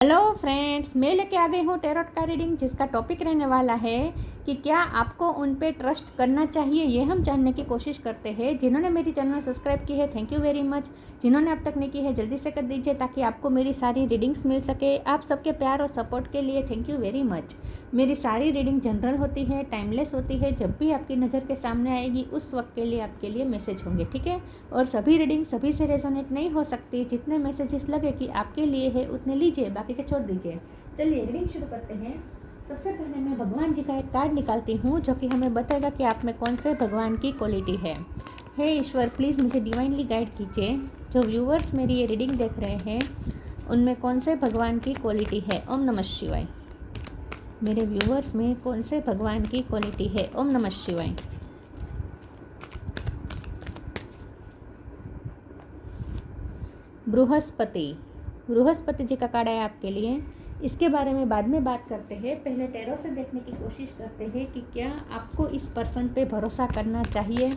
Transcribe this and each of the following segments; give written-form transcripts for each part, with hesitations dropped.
Hello friends, मैं लेके आ गई हूँ टैरोट का रीडिंग, जिसका टॉपिक रहने वाला है कि क्या आपको उन पे ट्रस्ट करना चाहिए। ये हम जानने की कोशिश करते हैं। जिन्होंने मेरी चैनल सब्सक्राइब की है, थैंक यू वेरी मच। जिन्होंने अब तक नहीं की है, जल्दी से कर दीजिए ताकि आपको मेरी सारी रीडिंग्स मिल सके। आप सबके प्यार और सपोर्ट के लिए थैंक यू वेरी मच। मेरी सारी रीडिंग जनरल होती है, टाइमलेस होती है। जब भी आपकी नज़र के सामने आएगी उस वक्त के लिए आपके लिए मैसेज होंगे, ठीक है। और सभी रीडिंग सभी से रेजोनेट नहीं हो सकती। जितने मैसेजेस लगे कि आपके लिए है उतने लीजिए, बाकी के छोड़ दीजिए। चलिए रीडिंग शुरू करते हैं। सबसे पहले मैं भगवान जी का एक कार्ड निकालती हूँ जो कि हमें बताएगा कि आप में कौन से भगवान की क्वालिटी है। हे ईश्वर, प्लीज़ मुझे डिवाइनली गाइड कीजिए। जो व्यूवर्स मेरी ये रीडिंग देख रहे हैं उनमें कौन से भगवान की क्वालिटी है। ओम नमः शिवाय। मेरे व्यूवर्स में कौन से भगवान की क्वालिटी है। ओम नमः शिवाय। बृहस्पति जी का कार्ड है आपके लिए। इसके बारे में बाद में बात करते हैं। पहले टैरो से देखने की कोशिश करते हैं कि क्या आपको इस पर्सन पे भरोसा करना चाहिए।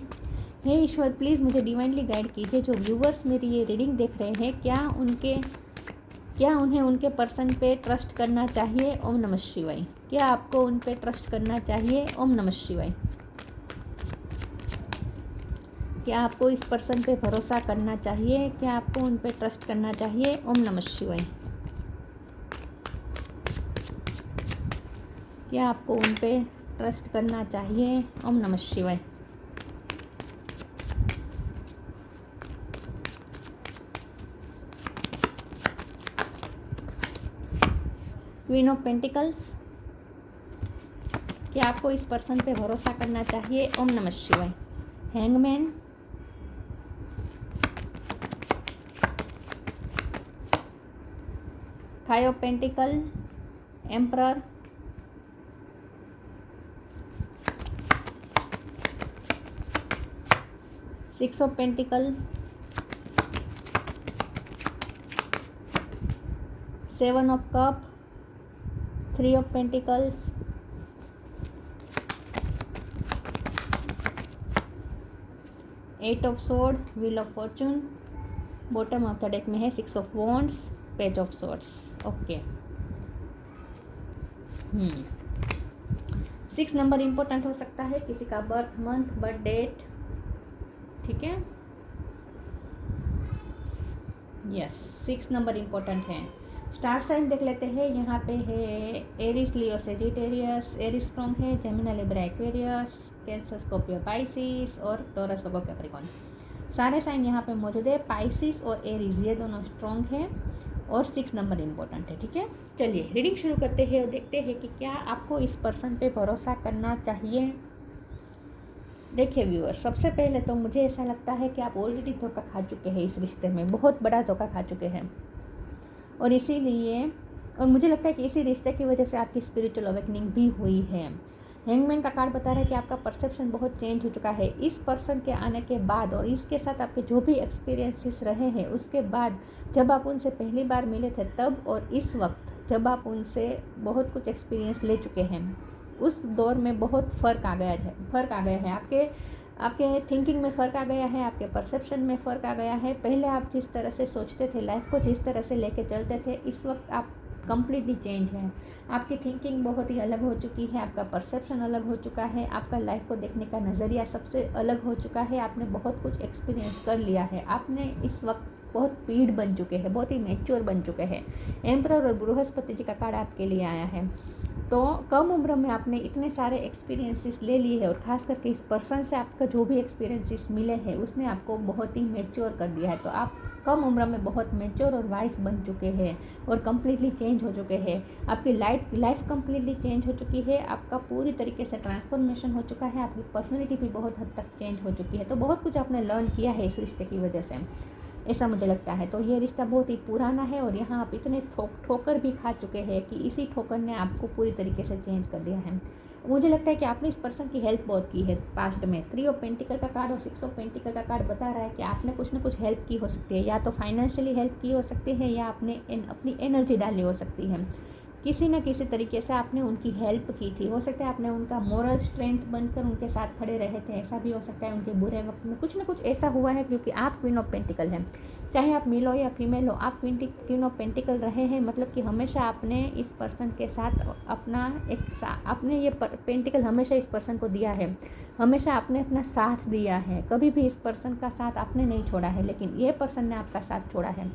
हे ईश्वर, प्लीज़ मुझे डिवाइनली गाइड कीजिए। जो व्यूवर्स मेरी ये रीडिंग देख रहे हैं, क्या उन्हें उनके पर्सन पे ट्रस्ट करना चाहिए। ओम नमः शिवाय। क्या आपको उन पे ट्रस्ट करना चाहिए। ओम नमः शिवाय। क्या आपको इस पर्सन पे भरोसा करना चाहिए। क्या आपको उन पे ट्रस्ट करना चाहिए। ओम नमः शिवाय। क्या आपको उन पे ट्रस्ट करना चाहिए। ओम नमः शिवाय। Queen of pentacles. क्या आपको इस पर्सन पे भरोसा करना चाहिए। ओम नमः शिवाय। Hangman. Five of pentacle. Emperor. Six of pentacle. Seven of cup. Three of pentacles. Eight of sword. Wheel of fortune. Bottom of the deck में है six of wands, page of swords. Okay. 6 number important हो सकता है, किसी का birth month, birth date, ठीक है। Yes, 6 number important है। स्टार साइन देख लेते हैं। यहाँ पे है एरिस, लियो, सेजिटेरियस। एरिस स्ट्रॉन्ग है, Gemini, Libra, Aquarius, cancer, Scorpio, Pisces और टॉरस, वर्गो, कैप्रिकॉर्न। सारे साइन यहाँ पे मौजूद है। पाइसिस और एरिस ये दोनों स्ट्रॉन्ग है और 6 नंबर इम्पोर्टेंट है, ठीक है। चलिए रीडिंग शुरू करते हैं और देखते हैं कि क्या आपको इस पर्सन पे भरोसा करना चाहिए। देखिए व्यूअर, सबसे पहले तो मुझे ऐसा लगता है कि आप ऑलरेडी धोखा खा चुके हैं इस रिश्ते में, बहुत बड़ा धोखा खा चुके हैं। और इसीलिए मुझे लगता है कि इसी रिश्ते की वजह से आपकी स्पिरिचुअल अवेकनिंग भी हुई है। हैंगमैन का कार्ड बता रहा है कि आपका परसेप्शन बहुत चेंज हो चुका है इस पर्सन के आने के बाद, और इसके साथ आपके जो भी एक्सपीरियंसेस रहे हैं उसके बाद। जब आप उनसे पहली बार मिले थे तब और इस वक्त जब आप उनसे बहुत कुछ एक्सपीरियंस ले चुके हैं, उस दौर में बहुत फ़र्क आ गया है। आपके थिंकिंग में फ़र्क आ गया है, आपके परसेप्शन में फ़र्क आ गया है। पहले आप जिस तरह से सोचते थे, लाइफ को जिस तरह से लेके चलते थे, इस वक्त आप कम्प्लीटली चेंज है। आपकी थिंकिंग बहुत ही अलग हो चुकी है, आपका परसेप्शन अलग हो चुका है, आपका लाइफ को देखने का नज़रिया सबसे अलग हो चुका है। आपने बहुत कुछ एक्सपीरियंस कर लिया है। आपने इस वक्त बहुत पीढ़ बन चुके हैं, बहुत ही मैच्योर बन चुके हैं। एम्परर और बृहस्पति जी का कार्ड आपके लिए आया है। तो कम उम्र में आपने इतने सारे एक्सपीरियंसेस ले लिए हैं और ख़ास करके इस पर्सन से आपका जो भी एक्सपीरियंसेस मिले हैं उसने आपको बहुत ही मैच्योर कर दिया है। तो आप कम उम्र में बहुत मैच्योर और वाइस बन चुके हैं और कम्प्लीटली चेंज हो चुके हैं। आपकी लाइफ कम्प्लीटली चेंज हो चुकी है। आपका पूरी तरीके से ट्रांसफॉर्मेशन हो चुका है। आपकी पर्सनैलिटी भी बहुत हद तक चेंज हो चुकी है। तो बहुत कुछ आपने लर्न किया है इस रिश्ते की वजह से, ऐसा मुझे लगता है। तो ये रिश्ता बहुत ही पुराना है और यहाँ आप इतने ठोकर भी खा चुके हैं कि इसी ठोकर ने आपको पूरी तरीके से चेंज कर दिया है। मुझे लगता है कि आपने इस पर्सन की हेल्प बहुत की है पास्ट में। 3 ऑफ पेंटिकल का कार्ड और 6 ऑफ पेंटिकल का कार्ड बता रहा है कि आपने कुछ ना कुछ हेल्प की हो सकती है, या तो फाइनेंशियली हेल्प की हो सकती है या आपने अपनी एनर्जी डाली हो सकती है। किसी न किसी तरीके से आपने उनकी हेल्प की थी। हो सकता है आपने उनका मोरल स्ट्रेंथ बनकर उनके साथ खड़े रहे थे, ऐसा भी हो सकता है। उनके बुरे वक्त में कुछ ना कुछ ऐसा हुआ है, क्योंकि आप क्वीन ऑफ पेंटिकल हैं। चाहे आप मेल हो या फीमेल हो, आप क्वीन ऑफ पेंटिकल रहे हैं, मतलब कि हमेशा आपने इस पर्सन के साथ अपना आपने ये पेंटिकल हमेशा इस पर्सन को दिया है, हमेशा आपने अपना साथ दिया है, कभी भी इस पर्सन का साथ आपने नहीं छोड़ा है, लेकिन ये पर्सन ने आपका साथ छोड़ा है।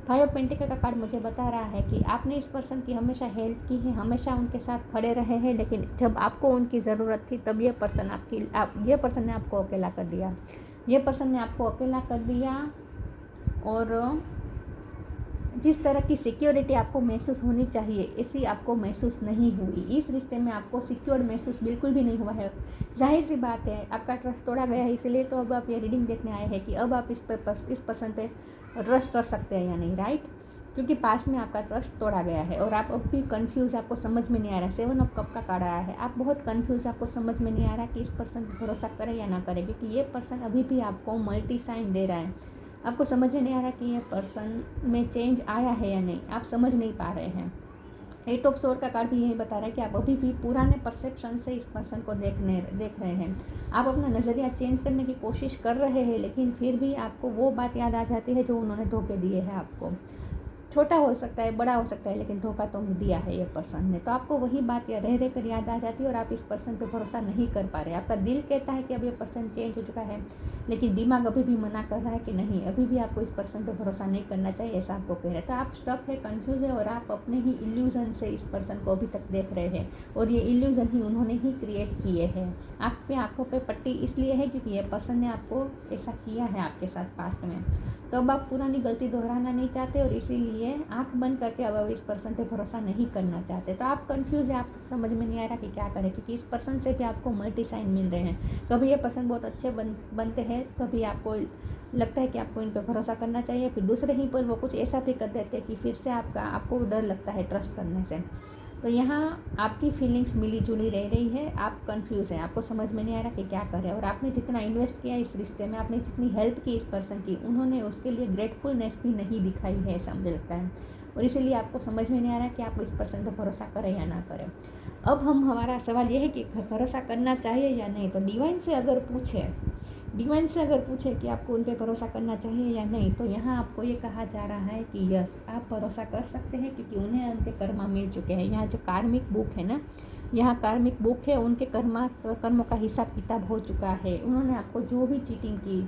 5 ऑफ पेंटिकल का कार्ड मुझे बता रहा है कि आपने इस पर्सन की हमेशा हेल्प की है, हमेशा उनके साथ खड़े रहे हैं, लेकिन जब आपको उनकी ज़रूरत थी तब ये पर्सन ने आपको अकेला कर दिया। ये पर्सन ने आपको अकेला कर दिया, और जिस तरह की सिक्योरिटी आपको महसूस होनी चाहिए ऐसी आपको महसूस नहीं हुई। इस रिश्ते में आपको सिक्योर महसूस बिल्कुल भी नहीं हुआ है। जाहिर सी बात है, आपका ट्रस्ट तोड़ा गया है, इसलिए तो अब आप ये रीडिंग देखने आए हैं कि अब आप इस पर्सन पे ट्रस्ट कर सकते हैं या नहीं, राइट? क्योंकि पास्ट में आपका ट्रस्ट तोड़ा गया है और आप अब भी कंफ्यूज, आपको समझ में नहीं आ रहा है। 7 ऑफ कप का कार्ड आया है, आप बहुत कंफ्यूज, आपको समझ में नहीं आ रहा कि इस पर्सन पर भरोसा करें या ना करें, क्योंकि ये पर्सन अभी भी आपको मल्टी साइन दे रहा है। आपको समझ में नहीं आ रहा कि ये पर्सन में चेंज आया है या नहीं, आप समझ नहीं पा रहे हैं। 8 ऑफ सोर्ड का कार्ड भी यही बता रहा है कि आप अभी भी पुराने परसेप्शन से इस पर्सन को देख रहे हैं। आप अपना नज़रिया चेंज करने की कोशिश कर रहे हैं, लेकिन फिर भी आपको वो बात याद आ जाती है जो उन्होंने धोखे दिए हैं आपको। छोटा हो सकता है, बड़ा हो सकता है, लेकिन धोखा तो दिया है ये पर्सन ने। तो आपको वही बात या रह कर याद आ जाती है और आप इस पर्सन पे भरोसा नहीं कर पा रहे। आपका दिल कहता है कि अब ये पर्सन चेंज हो चुका है, लेकिन दिमाग अभी भी मना कर रहा है कि नहीं, अभी भी आपको इस पर्सन पे भरोसा नहीं करना चाहिए, ऐसा आपको कह रहे हैं। तो आप स्टक है, कंफ्यूज है, और आप अपने ही इल्यूजन से इस पर्सन को अभी तक देख रहे हैं, और ये इल्यूजन ही उन्होंने ही क्रिएट किए हैं। आप पे आंखों पे पट्टी इसलिए है क्योंकि ये पर्सन ने आपको ऐसा किया है आपके साथ पास्ट में। तो अब आप पुरानी गलती दोहराना नहीं चाहते, और इसीलिए आंख बंद करके अब इस पर्सन पे भरोसा नहीं करना चाहते। तो आप कंफ्यूज है, आप समझ में नहीं आ रहा कि क्या करें, क्योंकि इस पर्सन से भी आपको मल्टी साइन मिल रहे हैं। कभी ये पर्सन बहुत अच्छे बनते हैं, कभी आपको लगता है कि आपको इन पर भरोसा करना चाहिए, फिर दूसरे ही पर वो कुछ ऐसा भी कर देते हैं कि फिर से आपको डर लगता है ट्रस्ट करने से। तो यहाँ आपकी फीलिंग्स मिली जुली रह रही है, आप कंफ्यूज हैं, आपको समझ में नहीं आ रहा कि क्या करें। और आपने जितना इन्वेस्ट किया इस रिश्ते में, आपने जितनी हेल्प की इस पर्सन की, उन्होंने उसके लिए ग्रेटफुलनेस भी नहीं दिखाई है, ऐसा मुझे लगता है। और इसीलिए आपको समझ में नहीं आ रहा कि आप इस पर्सन पर भरोसा करें या ना करें। अब हमारा सवाल यह है कि भरोसा करना चाहिए या नहीं। तो डिवाइन से अगर पूछे कि आपको उन पर भरोसा करना चाहिए या नहीं, तो यहाँ आपको ये कहा जा रहा है कि यस, आप भरोसा कर सकते हैं, क्योंकि उन्हें उनके कर्मा मिल चुके हैं। यहाँ जो कार्मिक बुक है ना, यहाँ कार्मिक बुक है, उनके कर्मों का हिसाब किताब हो चुका है। उन्होंने आपको जो भी चीटिंग की,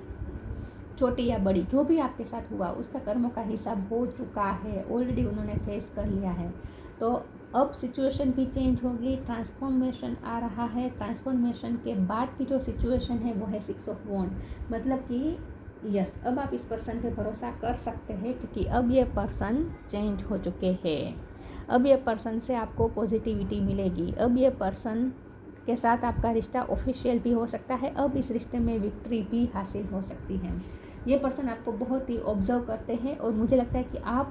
छोटी या बड़ी, जो भी आपके साथ हुआ, उसका कर्मों का हिसाब हो चुका है, ऑलरेडी उन्होंने फेस कर लिया है। तो अब सिचुएशन भी चेंज होगी, ट्रांसफॉर्मेशन आ रहा है। ट्रांसफॉर्मेशन के बाद की जो सिचुएशन है वो है 6 ऑफ वॉन्ड, मतलब कि यस, अब आप इस पर्सन पे भरोसा कर सकते हैं, क्योंकि अब ये पर्सन चेंज हो चुके हैं। अब ये पर्सन से आपको पॉजिटिविटी मिलेगी। अब ये पर्सन के साथ आपका रिश्ता ऑफिशियल भी हो सकता है। अब इस रिश्ते में विक्ट्री भी हासिल हो सकती है। ये पर्सन आपको बहुत ही ऑब्जर्व करते हैं, और मुझे लगता है कि आप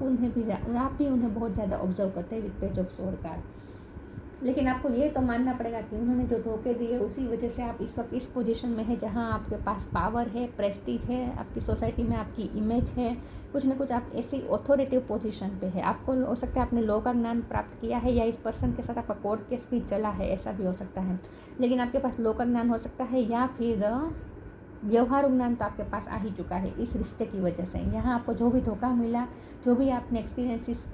भी उन्हें बहुत ज़्यादा ऑब्जर्व करते हैं with page of sword card. लेकिन आपको ये तो मानना पड़ेगा कि उन्होंने जो धोखे दिए, उसी वजह से आप इस वक्त इस पोजीशन में है जहां आपके पास पावर है, प्रेस्टीज है, आपकी सोसाइटी में आपकी इमेज है, कुछ ना कुछ आप ऐसी ऑथोरिटिव पोजीशन पे है। आपको हो सकता है आपने लॉ का ज्ञान प्राप्त किया है, या इस पर्सन के साथ आपका कोर्ट केस भी चला है, ऐसा भी हो सकता है। लेकिन आपके पास लॉ का ज्ञान हो सकता है, या फिर व्यवहार ज्ञान तो आपके पास आ ही चुका है इस रिश्ते की वजह से। यहाँ आपको जो भी धोखा मिला, जो भी आपने एक्सपीरियंसेस,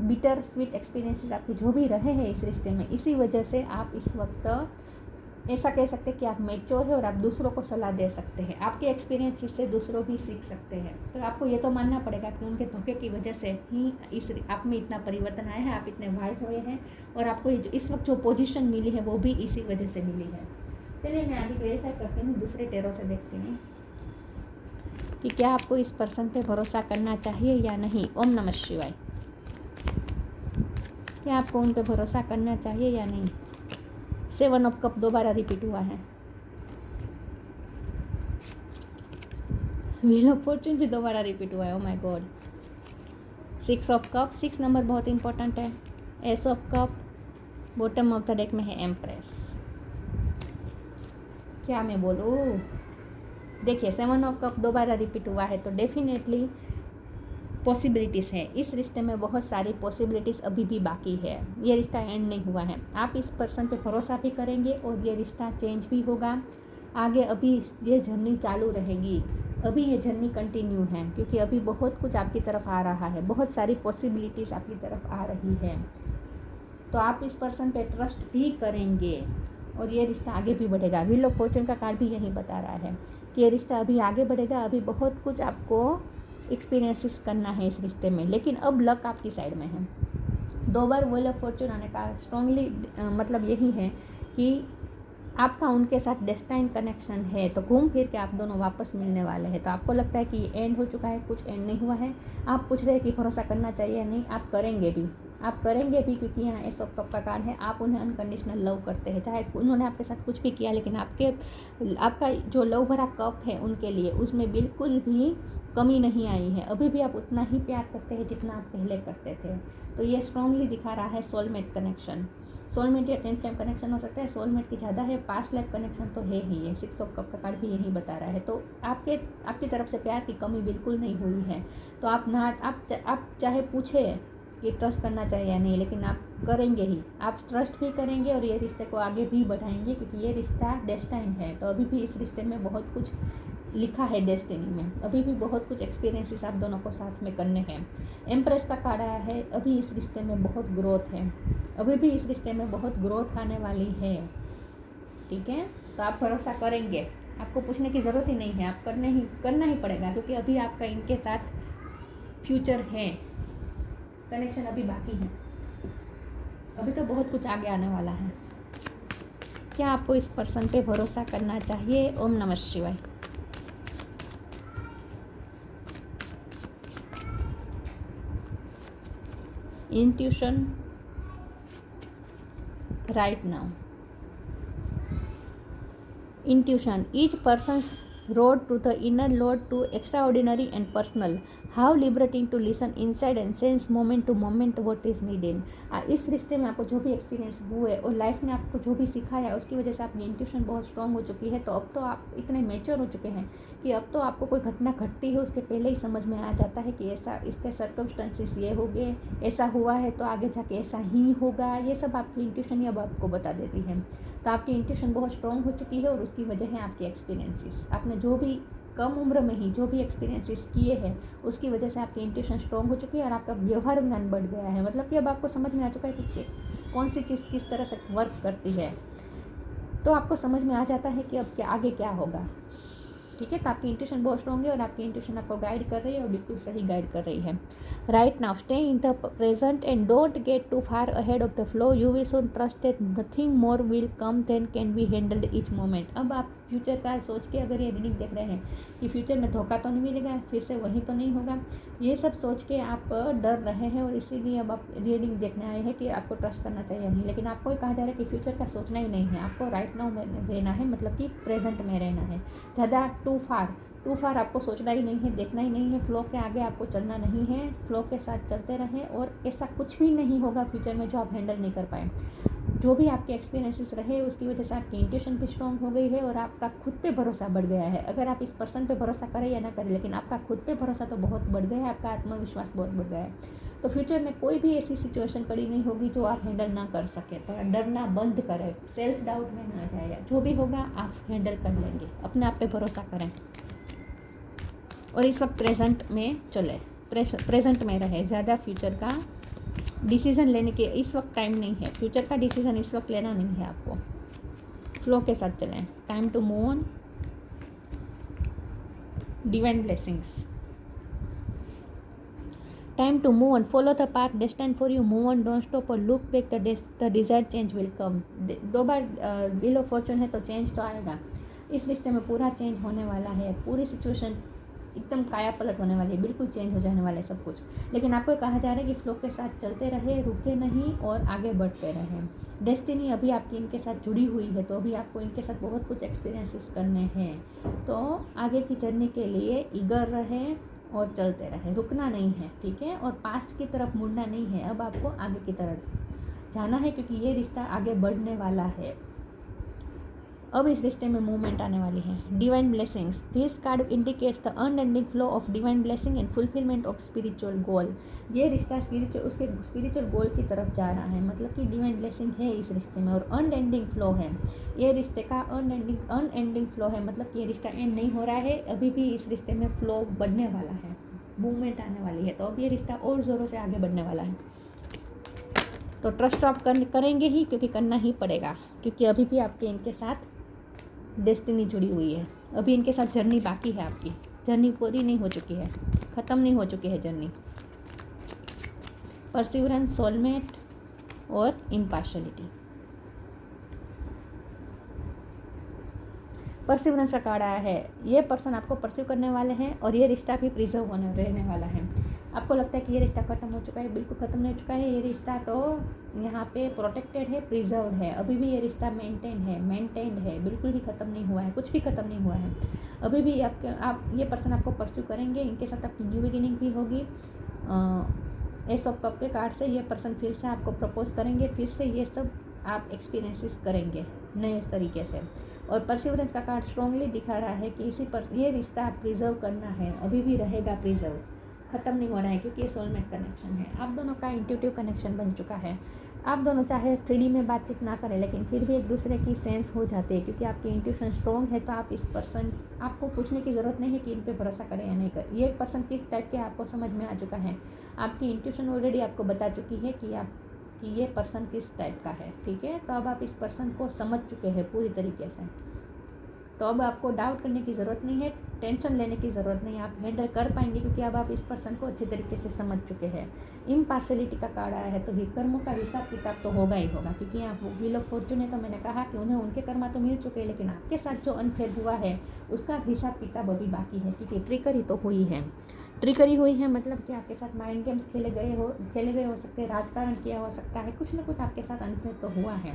बिटर स्वीट एक्सपीरियंसेस आपके जो भी रहे हैं इस रिश्ते में, इसी वजह से आप इस वक्त ऐसा कह सकते हैं कि आप मैच्योर है और आप दूसरों को सलाह दे सकते हैं। आपके एक्सपीरियंसेस से दूसरों भी सीख सकते हैं। तो आपको ये तो मानना पड़ेगा कि उनके धोखे की वजह से ही आप में इतना परिवर्तन आया है, आप इतने वाइज हुए हैं, और आपको इस वक्त जो पोजीशन मिली है वो भी इसी वजह से मिली है। चलिए मैं अभी वेरीफाई करती हूँ, दूसरे टेरो से देखती हूँ कि क्या आपको इस पर्सन पे भरोसा करना चाहिए या नहीं। ओम नमः शिवाय। क्या आपको उन पे भरोसा करना चाहिए या नहीं। 7 ऑफ कप दोबारा रिपीट हुआ है। व्हील ऑफ फॉर्चून भी दोबारा रिपीट हुआ है। Oh my God. 6 of cup, 6 number बहुत इंपॉर्टेंट है। S of cup, bottom of the deck में है एम्प्रेस। क्या मैं बोलूँ, देखिए 7 ऑफ कप दोबारा रिपीट हुआ है, तो डेफिनेटली पॉसिबिलिटीज़ है। इस रिश्ते में बहुत सारी पॉसिबिलिटीज़ अभी भी बाकी है। ये रिश्ता एंड नहीं हुआ है। आप इस पर्सन पे भरोसा भी करेंगे और ये रिश्ता चेंज भी होगा आगे। अभी ये जर्नी चालू रहेगी, अभी ये जर्नी कंटिन्यू है, क्योंकि अभी बहुत कुछ आपकी तरफ आ रहा है, बहुत सारी पॉसिबिलिटीज़ आपकी तरफ आ रही है। तो आप इस पर्सन पे ट्रस्ट भी करेंगे और ये रिश्ता आगे भी बढ़ेगा। व्हील ऑफ फॉर्चून का कार्ड भी यही बता रहा है कि ये रिश्ता अभी आगे बढ़ेगा। अभी बहुत कुछ आपको एक्सपीरियंसेस करना है इस रिश्ते में, लेकिन अब लक आपकी साइड में है। 2 बार व्हील ऑफ फॉर्चून आने का स्ट्रांगली मतलब यही है कि आपका उनके साथ डेस्टाइन कनेक्शन है, तो घूम फिर के आप दोनों वापस मिलने वाले हैं। तो आपको लगता है कि ये एंड हो चुका है, कुछ एंड नहीं हुआ है। आप पूछ रहे हैं कि भरोसा करना चाहिए या नहीं। आप करेंगे भी, आप करेंगे भी, क्योंकि यहाँ एस ऑफ कप का कार्ड है। आप उन्हें अनकंडीशनल लव करते हैं, चाहे उन्होंने आपके साथ कुछ भी किया, लेकिन आपका जो लव भरा कप है उनके लिए, उसमें बिल्कुल भी कमी नहीं आई है। अभी भी आप उतना ही प्यार करते हैं जितना आप पहले करते थे। तो ये स्ट्रांगली दिखा रहा है सोलमेट कनेक्शन। सोलमेट या टेन फ्लेम कनेक्शन हो सकता है, सोलमेट की ज़्यादा है, पास्ट लाइफ कनेक्शन तो है ही है। 6 ऑफ कप का कार्ड भी यही बता रहा है। तो आपकी तरफ से प्यार की कमी बिल्कुल नहीं हुई है। तो आप चाहे पूछे कि ट्रस्ट करना चाहिए या नहीं, लेकिन आप करेंगे ही। आप ट्रस्ट भी करेंगे और ये रिश्ते को आगे भी बढ़ाएंगे, क्योंकि ये रिश्ता डेस्टाइन है। तो अभी भी इस रिश्ते में बहुत कुछ लिखा है डेस्टिनी में। अभी भी बहुत कुछ एक्सपीरियंसेस आप दोनों को साथ में करने हैं। एम्प्रेस का कार्ड आया है। अभी इस रिश्ते में बहुत ग्रोथ है, अभी भी इस रिश्ते में बहुत ग्रोथ आने वाली है। ठीक है, तो आप भरोसा करेंगे, आपको पूछने की ज़रूरत ही नहीं है, आप करना ही पड़ेगा, क्योंकि अभी आपका इनके साथ फ्यूचर है, कनेक्शन अभी बाकी है। अभी तो बहुत कुछ आगे आने वाला है। क्या आपको इस पर्सन पे भरोसा करना चाहिए? ओम नमः शिवाय। Intuition right now. Intuition, each person's road to the inner Lord to extraordinary and personal. How liberating to listen inside and sense moment to moment what is needed. इस रिश्ते में आपको जो भी एक्सपीरियंस हुए और लाइफ ने आपको जो भी सिखाया, उसकी वजह से आपकी इंट्यूशन बहुत स्ट्रांग हो चुकी है। तो अब तो आप इतने मेच्योर हो चुके हैं कि अब तो आपको कोई घटना घटती है उसके पहले ही समझ में आ जाता है कि ऐसा, इसके सर्कमस्टेंसेस ये हो गए, ऐसा हुआ है तो आगे जाके ऐसा ही होगा। ये सब आपकी इंट्यूशन ही अब आपको बता देती है। तो आपकी इंट्यूशन बहुत स्ट्रांग हो चुकी है और उसकी वजह है आपके एक्सपीरियंसेस। आपने जो भी कम उम्र में ही जो भी एक्सपीरियंसेस किए हैं, उसकी वजह से आपकी इंट्यूशन स्ट्रांग हो चुकी है और आपका व्यवहार ज्ञान बढ़ गया है। मतलब कि अब आपको समझ में आ चुका है कि कौन सी चीज़ किस तरह से वर्क करती है। तो आपको समझ में आ जाता है कि अब आगे क्या होगा। ठीक है, तो आपकी इंट्यूशन बहुत स्ट्रॉन्ग है और आपकी इंट्यूशन आपको गाइड कर रही है और बिल्कुल सही गाइड कर रही है। Right now stay in the present and don't get too far ahead of the flow. You will soon trust that nothing more will come than can be handled each moment. अब आप future का सोच के अगर ये reading देख रहे हैं कि फ्यूचर में धोखा तो नहीं मिलेगा, फिर से वही तो नहीं होगा, ये सब सोच के आप डर रहे हैं और इसीलिए अब आप रीडिंग देखने आए हैं कि आपको ट्रस्ट करना चाहिए नहीं। लेकिन आपको ये कहा जा रहा है कि फ्यूचर का सोचना ही नहीं है, आपको राइट नाउ में रहना है, मतलब कि प्रेजेंट में रहना है। ज़्यादा टू फार आपको सोचना ही नहीं है, देखना ही नहीं है, फ्लो के आगे आपको चलना नहीं है। फ्लो के साथ चलते रहें और ऐसा कुछ भी नहीं होगा फ्यूचर में जो आप हैंडल नहीं कर पाए। जो भी आपके एक्सपीरियंसेस रहे उसकी वजह से आपकी इंट्यूशन भी स्ट्रांग हो गई है और आपका खुद पे भरोसा बढ़ गया है। अगर आप इस पर्सन पे भरोसा करें या ना करें, लेकिन आपका खुद पे भरोसा तो बहुत बढ़ गया है, आपका आत्मविश्वास बहुत बढ़ गया है। तो फ्यूचर में कोई भी ऐसी सिचुएशन खड़ी नहीं होगी जो आप हैंडल ना कर सके। तो डरना बंद करें, सेल्फ डाउट में ना जाए, जो भी होगा आप हैंडल कर लेंगे। अपने आप पे भरोसा करें और इस वक्त प्रेजेंट में चले, प्रेजेंट में रहे। ज़्यादा फ्यूचर का डिसीज़न लेने के इस वक्त टाइम नहीं है। फ्यूचर का डिसीज़न इस वक्त लेना नहीं है आपको, फ्लो के साथ चलें। Time to move on, divine blessings. Time to move on, follow the path destined for you, move on, don't stop और look back, the desired change will come. 2 बार व्हील ऑफ फॉर्चून है तो change तो आएगा। इस रिश्ते में पूरा चेंज होने वाला है, पूरी सिचुएशन एकदम काया पलट होने वाली है, बिल्कुल चेंज हो जाने वाला है सब कुछ। लेकिन आपको कहा जा रहा है कि फ्लो के साथ चलते रहे, रुके नहीं और आगे बढ़ते रहें। डेस्टिनी अभी आपकी इनके साथ जुड़ी हुई है, तो अभी आपको इनके साथ बहुत कुछ एक्सपीरियंसेस करने हैं। तो आगे की जर्नी के लिए ईगर रहें और चलते रहें, रुकना नहीं है। ठीक है, और पास्ट की तरफ मुड़ना नहीं है, अब आपको आगे की तरफ जाना है, क्योंकि ये रिश्ता आगे बढ़ने वाला है। अब इस रिश्ते में मूवमेंट आने वाली है। Divine blessings, this card indicates the unending flow of divine blessing and fulfilment of spiritual goal. ये रिश्ता उसके स्पिरिचुअल गोल की तरफ जा रहा है, मतलब कि डिवाइन ब्लेसिंग है इस रिश्ते में और अनएंडिंग फ्लो है। ये रिश्ते का अनएंडिंग फ्लो है, मतलब कि ये रिश्ता एंड नहीं हो रहा है, अभी भी इस रिश्ते में फ्लो बढ़ने वाला है, मूवमेंट आने वाली है। तो अब ये रिश्ता और ज़ोरों से आगे बढ़ने वाला है। तो ट्रस्ट आप करेंगे ही, क्योंकि करना ही पड़ेगा, क्योंकि अभी भी आपके इनके साथ डेस्टिनी जुड़ी हुई है। अभी इनके साथ जर्नी बाकी है, आपकी जर्नी पूरी नहीं हो चुकी है, ख़त्म नहीं हो चुकी है जर्नी। परसिवरेंस, सोलमेट और इम्पार्शलिटी। परसिवरेंस का कार्ड आया है। ये पर्सन आपको परस्यू करने वाले हैं और ये रिश्ता भी प्रिजर्व होने रहने वाला है। आपको लगता है कि ये रिश्ता ख़त्म हो चुका है, बिल्कुल ख़त्म नहीं हो चुका है। ये रिश्ता तो यहाँ पे प्रोटेक्टेड है, प्रिजर्व है, अभी भी ये रिश्ता मेंटेन्ड है, बिल्कुल भी ख़त्म नहीं हुआ है, कुछ भी ख़त्म नहीं हुआ है। अभी भी ये पर्सन आपको परस्यू करेंगे, इनके साथ आपकी न्यू बिगिनिंग भी होगी। एस ऑफ कप के कार्ड से ये पर्सन फिर से आपको प्रपोज करेंगे, फिर से ये सब आप एक्सपीरियंसेस करेंगे नए तरीके से। और परसिवरेंस का कार्ड स्ट्रांगली दिखा रहा है कि ये रिश्ता प्रिजर्व करना है, अभी भी रहेगा प्रिजर्व, ख़त्म नहीं हो रहा है, क्योंकि ये सोलमेट कनेक्शन है। आप दोनों का इंट्यूटिव कनेक्शन बन चुका है। आप दोनों चाहे 3D में बातचीत ना करें, लेकिन फिर भी एक दूसरे की सेंस हो जाती है, क्योंकि आपकी इंट्यूशन स्ट्रॉन्ग है। तो आप इस पर्सन, आपको पूछने की ज़रूरत नहीं है कि इन पे भरोसा करें या नहीं करें। ये पर्सन किस टाइप के आपको समझ में आ चुका है। आपकी इंट्यूशन ऑलरेडी आपको बता चुकी है कि ये पर्सन किस टाइप का है, ठीक है। तो अब आप इस पर्सन को समझ चुके हैं पूरी तरीके से। तो अब आपको डाउट करने की ज़रूरत नहीं है, टेंशन लेने की ज़रूरत नहीं है, आप हैंडल कर पाएंगे, क्योंकि अब आप इस पर्सन को अच्छे तरीके से समझ चुके हैं। इम्पार्शलिटी का कार्ड आया है, तो कर्मों का हिसाब किताब तो होगा ही होगा, क्योंकि यहाँ व्हील ऑफ फॉर्चून है। तो मैंने कहा कि उन्हें उनके कर्मा तो मिल चुके हैं, लेकिन आपके साथ जो अनफेयर हुआ है उसका हिसाब किताब अभी बाकी है, क्योंकि ट्रिकरी तो हुई है। ट्रिकरी हुई है मतलब कि आपके साथ माइंड गेम्स खेले गए हो सकते हैं, राजकारण किया हो सकता है, कुछ ना कुछ आपके साथ अनफेयर तो हुआ है।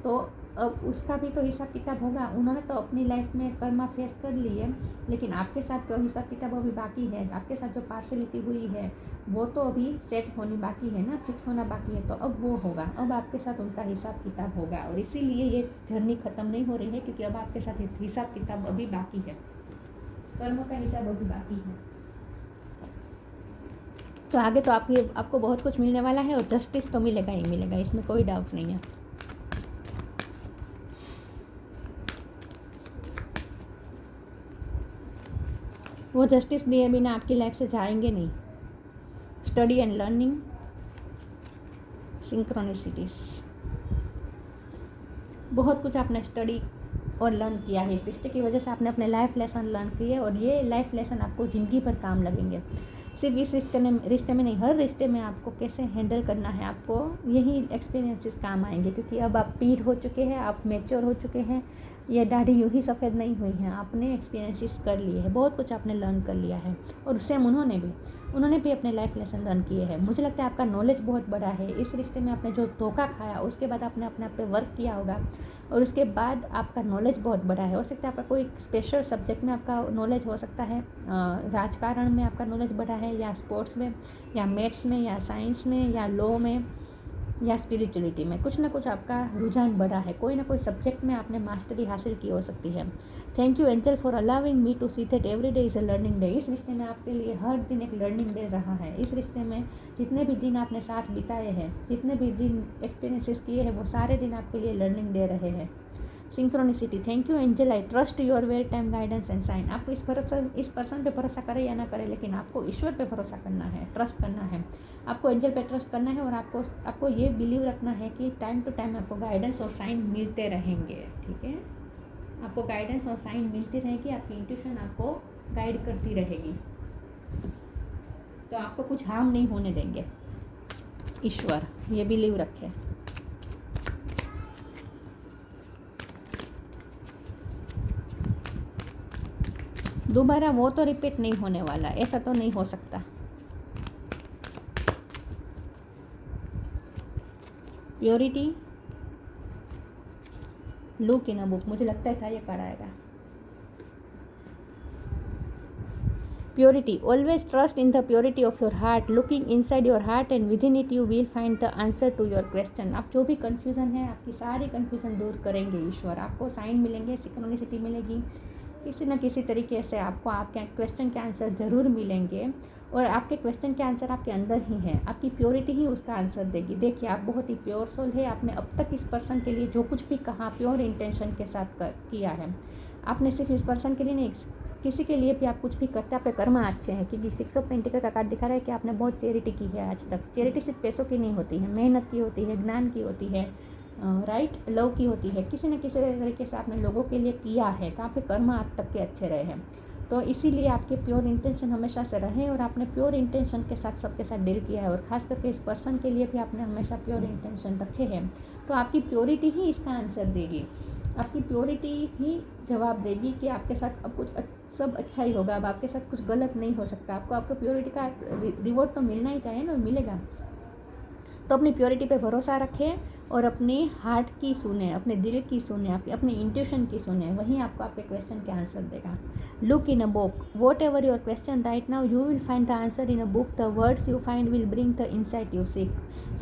तो अब उसका भी तो हिसाब किताब होगा। उन्होंने तो अपनी लाइफ में कर्मा फेस कर ली है, लेकिन आपके साथ तो हिसाब किताब अभी बाकी है। आपके साथ जो पार्शलिटी हुई है वो तो अभी सेट होनी बाकी है ना, फिक्स होना बाकी है। तो अब वो होगा, अब आपके साथ उनका हिसाब किताब होगा, और इसीलिए ये जर्नी ख़त्म नहीं हो रही है, क्योंकि अब आपके साथ हिसाब किताब अभी बाकी है, कर्मों का हिसाब अभी बाकी है। तो आगे तो आपको बहुत कुछ मिलने वाला है, और जस्टिस तो मिलेगा ही मिलेगा, इसमें कोई डाउट नहीं है। वो जस्टिस दिए बिना आपकी लाइफ से जाएंगे नहीं। स्टडी एंड लर्निंग, सिंक्रोनिसिटीज, बहुत कुछ आपने स्टडी और लर्न किया है। इस रिश्ते की वजह से आपने अपने लाइफ लेसन लर्न किए, और ये लाइफ लेसन आपको ज़िंदगी भर काम लगेंगे। सिर्फ इस रिश्ते में नहीं, हर रिश्ते में आपको कैसे हैंडल करना है, आपको यही एक्सपीरियंसेस काम आएंगे, क्योंकि अब आप पीर हो चुके हैं, आप मैच्योर हो चुके हैं। ये दाढ़ी यूँ ही सफ़ेद नहीं हुई है, आपने एक्सपीरियंसेस कर लिए हैं, बहुत कुछ आपने लर्न कर लिया है। और सेम उन्होंने भी अपने लाइफ लेसन लर्न किए हैं। मुझे लगता है आपका नॉलेज बहुत बड़ा है। इस रिश्ते में आपने जो धोखा खाया, उसके बाद आपने अपने आप पे वर्क किया होगा, और उसके बाद आपका नॉलेज बहुत बड़ा है। हो सकता है आपका कोई स्पेशल सब्जेक्ट में आपका नॉलेज हो सकता है, राजकारण में आपका नॉलेज बड़ा है, या स्पोर्ट्स में, या मैथ्स में, या साइंस में, या लॉ में, या स्पिरिचुअलिटी में। कुछ ना कुछ आपका रुझान बढ़ा है, कोई ना कोई सब्जेक्ट में आपने मास्टरी हासिल की हो सकती है। Thank you angel for allowing me to see that every day is a learning day. इस रिश्ते में आपके लिए हर दिन एक लर्निंग डे रहा है। इस रिश्ते में जितने भी दिन आपने साथ बिताए हैं, जितने भी दिन एक्सपीरियंसेस किए हैं, वो सारे दिन आपके लिए लर्निंग डे रहे हैं। Synchronicity, thank you angel, I trust your well time guidance and sign. आपको इस पर्सन पे भरोसा करें या ना करें, लेकिन आपको ईश्वर पे भरोसा करना है, ट्रस्ट करना है, आपको एंजल पे ट्रस्ट करना है, और आपको ये बिलीव रखना है कि टाइम टू टाइम आपको गाइडेंस और साइन मिलते रहेंगे, ठीक है। आपको गाइडेंस और साइन मिलती रहेगी, आपकी इंट्यूशन आपको गाइड करती रहेगी, तो आपको कुछ हार्म नहीं होने देंगे ईश्वर, ये बिलीव रखें। दोबारा वो तो रिपीट नहीं होने वाला, ऐसा तो नहीं हो सकता। Purity, look in a book, मुझे लगता था ये कार्ड आएगा। Purity, always trust in the purity of your heart, looking inside your heart and within it you will find the answer to your question. आप जो भी confusion है, आपकी सारी कन्फ्यूज़न दूर करेंगे ईश्वर। आपको साइन मिलेंगे, सिंक्रोनिसिटी मिलेगी, किसी न किसी तरीके से आपको आपके क्वेश्चन के आंसर ज़रूर मिलेंगे। और आपके क्वेश्चन के आंसर आपके अंदर ही है, आपकी प्योरिटी ही उसका आंसर देगी। देखिए, आप बहुत ही प्योर सोल है। आपने अब तक इस पर्सन के लिए जो कुछ भी कहा प्योर इंटेंशन के साथ किया है। आपने सिर्फ इस पर्सन के लिए नहीं, किसी के लिए भी आप कुछ भी करते हैं, आपके कर्म अच्छे हैं। क्योंकि 6 ऑफ पेंटिकल का कार्ड दिखा रहा है कि आपने बहुत चैरिटी की है आज तक। चैरिटी सिर्फ पैसों की नहीं होती है, मेहनत की होती है, ज्ञान की होती है, राइट, लव की होती है। किसी न किसी तरीके से आपने लोगों के लिए किया है, तो आपके कर्म आज तक के अच्छे रहे हैं। तो इसीलिए आपके प्योर इंटेंशन हमेशा से रहे और आपने प्योर इंटेंशन के साथ सबके साथ डील किया है। और ख़ास करके इस पर्सन के लिए भी आपने हमेशा प्योर इंटेंशन रखे हैं। तो आपकी प्योरिटी ही इसका आंसर देगी, आपकी प्योरिटी ही जवाब देगी कि आपके साथ अब कुछ सब अच्छा ही होगा, अब आपके साथ कुछ गलत नहीं हो सकता। आपको आपको प्योरिटी का रिवॉर्ड तो मिलना ही चाहिए ना, मिलेगा। तो अपनी प्योरिटी पे भरोसा रखें और अपने हार्ट की सुने, अपने दिल की सुने, अपनी इंट्यूशन की सुने, वहीं आपको आपके क्वेश्चन के आंसर देगा। Look in a book, what ever your question right now you will find the answer in a book, the words you find will bring the insight you seek.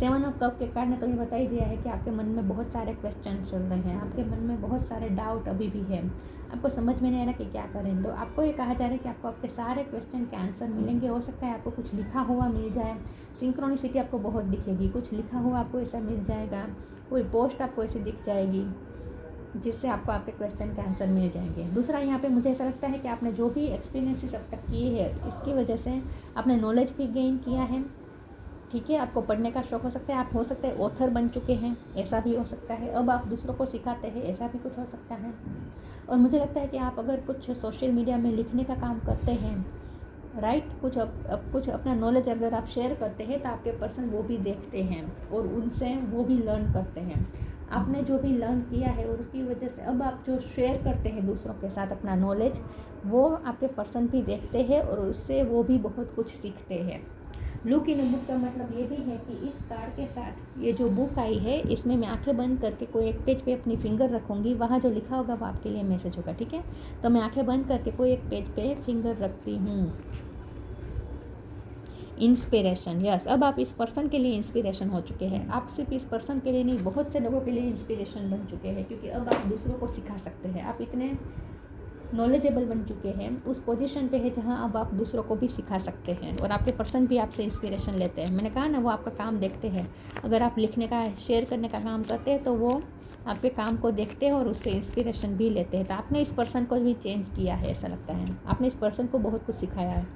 7 of cup के card ने तो ये बता ही दिया है कि आपके मन में बहुत सारे क्वेश्चन चल रहे हैं, आपके मन में बहुत सारे डाउट अभी भी है, आपको समझ में नहीं आ रहा कि क्या करें। तो आपको ये कहा जा रहा है कि आपको आपके सारे क्वेश्चन के आंसर मिलेंगे। हो सकता है आपको कुछ लिखा हुआ मिल जाए, सिंक्रोनिसिटी आपको बहुत दिखेगी, कुछ लिखा हुआ आपको ऐसा मिल जाएगा, कोई पोस्ट आपको ऐसी दिख जाएगी जिससे आपको आपके क्वेश्चन के आंसर मिल जाएंगे। दूसरा, यहाँ पे मुझे ऐसा लगता है कि आपने जो भी एक्सपीरियंसेस अब तक किए हैं, इसकी वजह से आपने नॉलेज भी गेन किया है। ठीक है, आपको पढ़ने का शौक़ हो सकता है, आप हो सकता है ऑथर बन चुके हैं, ऐसा भी हो सकता है। अब आप दूसरों को सिखाते हैं, ऐसा भी कुछ हो सकता है। और मुझे लगता है कि आप अगर कुछ सोशल मीडिया में लिखने का काम करते हैं, राइट, कुछ अपना नॉलेज अगर आप शेयर करते हैं, तो आपके पर्सन वो भी देखते हैं और उनसे वो भी लर्न करते हैं। आपने जो भी लर्न किया है उसकी वजह से अब आप जो शेयर करते हैं दूसरों के साथ अपना नॉलेज, वो आपके पर्सन भी देखते हैं और उससे वो भी बहुत कुछ सीखते हैं। लुक इन बुक का मतलब ये भी है कि इस कार्ड के साथ ये जो बुक आई है, इसमें मैं आंखें बंद करके कोई एक पेज पे अपनी फिंगर रखूँगी, वहाँ जो लिखा होगा वो आपके लिए मैसेज होगा। ठीक है, तो मैं आंखें बंद करके कोई एक पेज पे फिंगर रखती हूँ। इंस्पिरेशन, यस, अब आप इस पर्सन के लिए इंस्पिरेशन हो चुके हैं। आप सिर्फ इस पर्सन के लिए नहीं, बहुत से लोगों के लिए इंस्पिरेशन बन चुके हैं, क्योंकि अब आप दूसरों को सिखा सकते हैं। आप इतने नॉलेजेबल बन चुके हैं, उस पोजीशन पे है जहां अब आप दूसरों को भी सिखा सकते हैं और आपके पर्सन भी आपसे इंस्पिरेशन लेते हैं। मैंने कहा ना, वो आपका काम देखते हैं। अगर आप लिखने का, शेयर करने का काम करते हैं, तो वो आपके काम को देखते हैं और उससे इंस्पिरेशन भी लेते हैं। तो आपने इस पर्सन को भी चेंज किया है, ऐसा लगता है। आपने इस पर्सन को बहुत कुछ सिखाया है।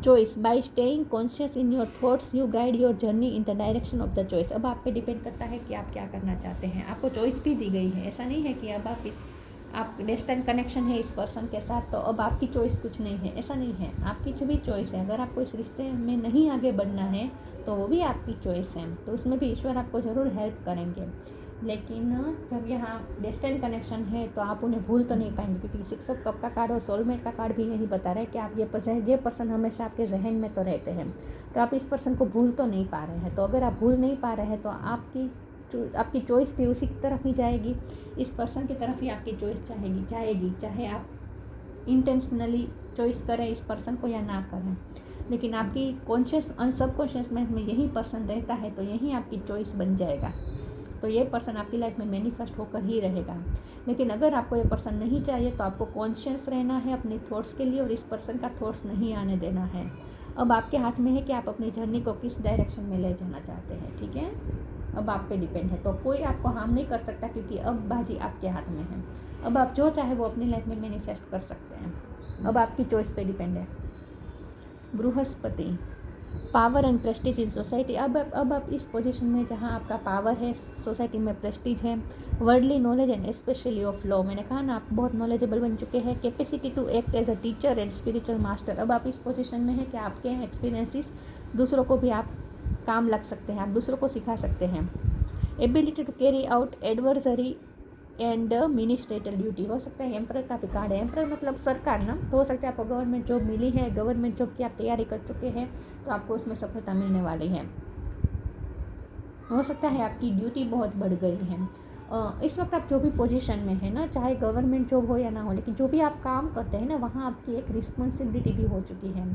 Choice, bye staying conscious in your thoughts you guide your journey in the direction of the choice. अब आप पे डिपेंड करता है कि आप क्या करना चाहते हैं। आपको चॉइस भी दी गई है, ऐसा नहीं है कि अब आप डिस्टेंट कनेक्शन है इस पर्सन के साथ तो अब आपकी चॉइस कुछ नहीं है, ऐसा नहीं है। आपकी जो भी चॉइस है, अगर आपको इस रिश्ते में नहीं आगे बढ़ना है तो वो भी आपकी चॉइस है, तो उसमें भी ईश्वर आपको ज़रूर हेल्प करेंगे। लेकिन जब यहाँ डिस्टेंट कनेक्शन है तो आप उन्हें भूल तो नहीं पाएंगे, क्योंकि 6 ऑफ कप का कार्ड और सोलमेट का कार्ड भी यही बता रहा है कि आप ये पर्सन हमेशा आपके जहन में तो रहते हैं, तो आप इस पर्सन को भूल तो नहीं पा रहे हैं। तो अगर आप भूल नहीं पा रहे हैं तो आपकी चॉइस भी उसी की तरफ ही जाएगी, इस पर्सन की तरफ ही आपकी चॉइस जाएगी, चाहे आप इंटेंशनली चॉइस करें इस पर्सन को या ना करें। लेकिन आपकी कॉन्शियस और सबकॉन्शियस माइंड में यही पर्सन रहता है, तो यही आपकी चॉइस बन जाएगा। तो ये पर्सन आपकी लाइफ में मैनिफेस्ट होकर ही रहेगा। लेकिन अगर आपको ये पर्सन नहीं चाहिए तो आपको कॉन्शियस रहना है अपने थॉट्स के लिए और इस पर्सन का थॉट्स नहीं आने देना है। अब आपके हाथ में है कि आप अपनी जर्नी को किस डायरेक्शन में ले जाना चाहते हैं। ठीक है, अब आप पे डिपेंड है, तो कोई आपको हार्म नहीं कर सकता, क्योंकि अब बाजी आपके हाथ में है। अब आप जो चाहे वो अपनी लाइफ में मैनिफेस्ट कर सकते हैं। अब आपकी चॉइस पे डिपेंड है। Brihaspati, power and Prestige in society. अब आप इस पोजीशन में जहां आपका पावर है, सोसाइटी में प्रेस्टीज है, worldly knowledge and specially of law. मैंने कहा ना, आप बहुत नॉलेजेबल बन चुके हैं। Capacity to act as a teacher and spiritual master. अब आप इस पोजीशन में है कि आपके एक्सपीरियंसेस दूसरों को भी आप काम लग सकते हैं, आप दूसरों को सिखा सकते हैं। Ability to carry out adversary and ministerial duty. हो सकता है एम्परर का भी कार्ड है, एम्परर मतलब सरकार ना, तो हो सकता है आपको गवर्नमेंट जॉब मिली है, गवर्नमेंट जॉब की आप तैयारी कर चुके हैं तो आपको उसमें सफलता मिलने वाली है। हो सकता है आपकी ड्यूटी बहुत बढ़ गई है इस वक्त आप जो भी पोजीशन में है ना, चाहे गवर्नमेंट जॉब हो या ना हो, लेकिन जो भी आप काम करते हैं ना, वहाँ आपकी एक रिस्पॉन्सिबिलिटी भी हो चुकी है।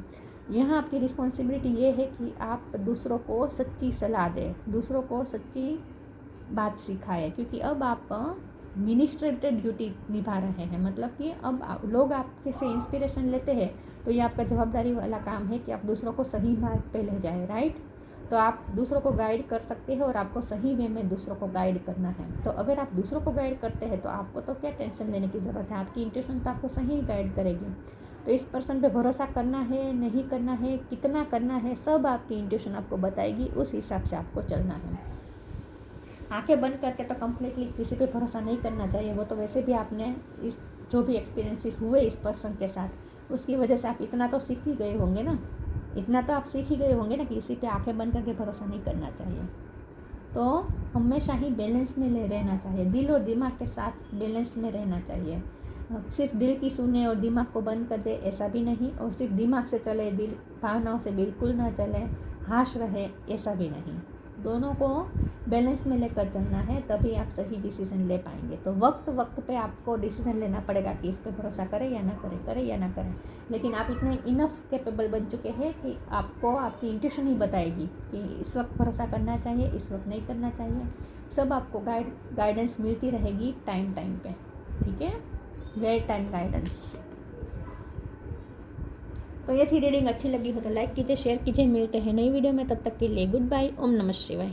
यहाँ आपकी रिस्पॉन्सिबिलिटी ये है कि आप दूसरों को सच्ची सलाह दें, दूसरों को सच्ची बात सिखाएं, क्योंकि अब आप मिनिस्ट्रेटेड ड्यूटी निभा रहे हैं। मतलब कि अब लोग आपके से इंस्पिरेशन लेते हैं, तो ये आपका जवाबदारी वाला काम है कि आप दूसरों को सही मार्ग पे ले जाए, राइट। तो आप दूसरों को गाइड कर सकते हैं और आपको सही वे में दूसरों को गाइड करना है। तो अगर आप दूसरों को गाइड करते हैं तो आपको तो क्या टेंशन लेने की ज़रूरत है, आपकी इंट्यूशन तो आपको सही गाइड करेगी। तो इस पर्सन पे भरोसा करना है, नहीं करना है, कितना करना है, सब आपकी इंट्यूशन आपको बताएगी, उस हिसाब से आपको चलना है। आंखें बंद करके तो कम्प्लीटली किसी पे भरोसा नहीं करना चाहिए। वो तो वैसे भी आपने इस जो भी एक्सपीरियंसेस हुए इस पर्सन के साथ, उसकी वजह से आप इतना तो सीख ही गए होंगे ना, इतना तो आप सीख ही गए होंगे ना कि किसी पे आंखें बंद करके भरोसा नहीं करना चाहिए। तो हमेशा ही बैलेंस में रहना चाहिए, दिल और दिमाग के साथ बैलेंस में रहना चाहिए। सिर्फ दिल की सुने और दिमाग को बंद कर दे, ऐसा भी नहीं, और सिर्फ दिमाग से चले, दिल भावनाओं से बिल्कुल ना चले, हाश रहे, ऐसा भी नहीं। दोनों को बैलेंस में लेकर चलना है, तभी आप सही डिसीजन ले पाएंगे। तो वक्त पे आपको डिसीजन लेना पड़ेगा कि इस पर भरोसा करें या ना करें, करें या ना करें। लेकिन आप इतने इनफ कैपेबल बन चुके हैं कि आपको आपकी इंट्यूशन ही बताएगी कि इस वक्त भरोसा करना चाहिए, इस वक्त नहीं करना चाहिए। सब आपको गाइडेंस मिलती रहेगी टाइम पे, ठीक है, वेल टाइम गाइडेंस। तो ये थी रीडिंग, अच्छी लगी हो तो लाइक कीजिए, शेयर कीजिए। मिलते हैं नई वीडियो में, तब तक के लिए गुड बाय, ओम नमः शिवाय।